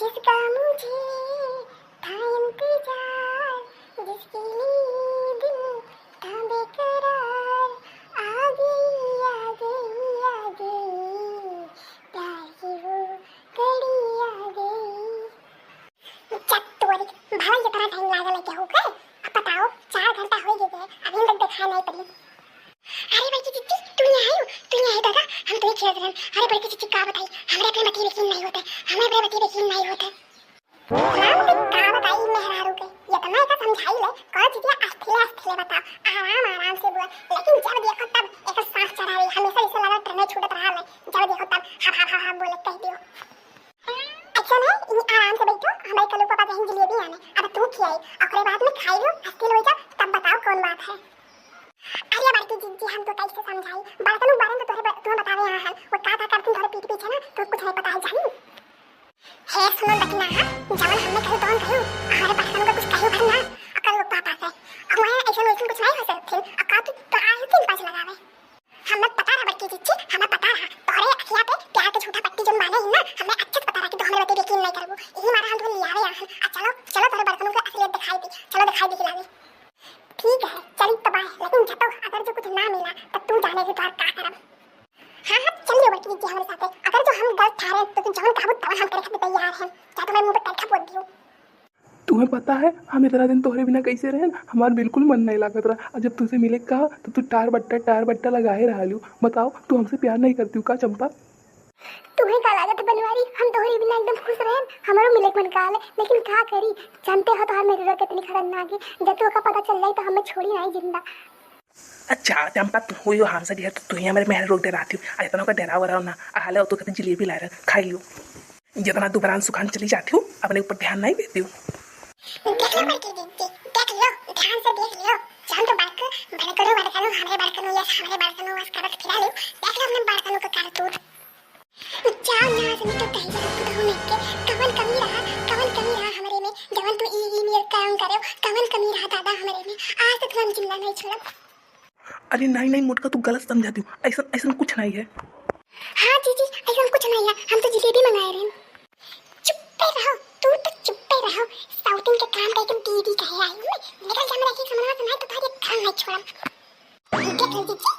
जिसका मुझे था इंतजार, जिसके लिए दिल था बेकरार, आ गई आ गई आ गई, प्यार की वो घड़ी आ गई। चत्तोरी भाई जितना टाइम लागल है क्या हो गए? अब बताओ 4 घंटा हो गए अभी तक दिखाई नहीं पड़ी। अरे बड़की चिच्ची तू यहाँ है दादा, हम तो खेल रहे हैं। अरे बड़की चिच्ची का बताई हमारे अपने बती यकीन नहीं होते, हमारे अपने बती यकीन नहीं होते। राम का बताई मेहरारू के ये तो मैं का समझाई ले कौन चीज अस्थिले बताओ, आराम से बोल। लेकिन जब देखो तब एक सांस चढ़ा रही, हमेशा इसे लगा ट्रेन छूटत रहा मैं, जब देखो तब हा बोले कह दियो। अच्छा नहीं आराम से बैठो, हमारे कलू पापा कहीं जलेबी आने अब तू खिलाई और बाद में खाई लो अस्थिल हो जा, तब बताओ कौन बात है। अरे बड़की जिज्जी हम तो कैसे समझाई, बर्तन तो तुम्हें बतावे यहाँ है वो का करती थोड़े पीठ पीछे ना तो कुछ नहीं पता है जानी है। सुनो बकना जवन हमने कहीं तो कहीं हमारे बर्तन का कुछ कहीं भरना अकल वो पापा से अब मैं ऐसा कुछ नहीं हो सकती अका तो आई 3 5 लगावे। हमें पता है बड़की जिज्जी, हमें पता है तोरे अखिया पे प्यार के झूठा पट्टी जो माने ही ना, हमें अच्छे से पता है कि तो हमें बते यकीन नहीं करबो, यही मारा हम तो ले आवे यहाँ। चलो तोरे बर्तनों का असलियत दिखाई दी, चलो दिखाई दी खिलावे। ठीक है चल तो बाय, लेकिन जतो अगर जो कुछ ना मिला तो तू जाने के द्वार का करब। हाँ चलिए बड़की जी हमारे साथ, अगर जो हम गलत ठहरे तो तू जवन कहबो तवन हम करे खातिर तैयार हैं, चाहे तुम्हारे मुंह पे टैक्स बोल दियो। तुम्हें पता है हम इतना दिन तोहरे बिना कैसे रहे, हमारा बिल्कुल मन नहीं लागत रहा, और जब तुझसे मिले कहा तो तू टार बट्टा लगा ही रहा लू। बताओ तू हमसे प्यार नहीं करती का चंपा? तुम्हें का लागत बनवारी, हम तोहरे बिना एकदम खुश रहे, हमारो मिले मन काल है, लेकिन का करी जानते हो तो मेरी जरूरत कितनी खतरनाक है, जब तो का पता चल जाए तो हमें छोड़ी नहीं जिंदा। अच्छा चंपा तू हुई हो हमसे ढेर तो तू ही हमारे महल रोक दे रही हूँ, इतना का डरा वरा ना हाले तो कहते जलेबी ला रहा खाई लियो, जितना दोबारा सुखान चली जाती हूँ अपने ऊपर ध्यान नहीं देती हूँ। देख लो बड़की दीदी, देख लो ध्यान से देख लियो, जान तो बर्तनों हमारे बर्तनों बस करत खिला लियो, देख लो अपने बर्तनों का करतूत। जाओ ना से तो कहीं जरा खुद होने के कवन कमी रहा हमारे में, जवन तू ई मेरे काम करे कवन कमी रहा दादा हमारे में, आज तक हम जिंदा नहीं छोड़ा। अरे नहीं मोटका तू गलत समझाती हूँ, ऐसा कुछ नहीं है। हाँ जीजी ऐसा कुछ नहीं है, हम तो जलेबी मंगाए रहे। चुप्पे रहो तू तो चुप्पे रहो, साउथिंग के काम करके दीदी कहे आई हूँ मैं, निकल जा मेरा की समझ में नहीं तो तारे काम नहीं छोड़ा। देख लो जीजी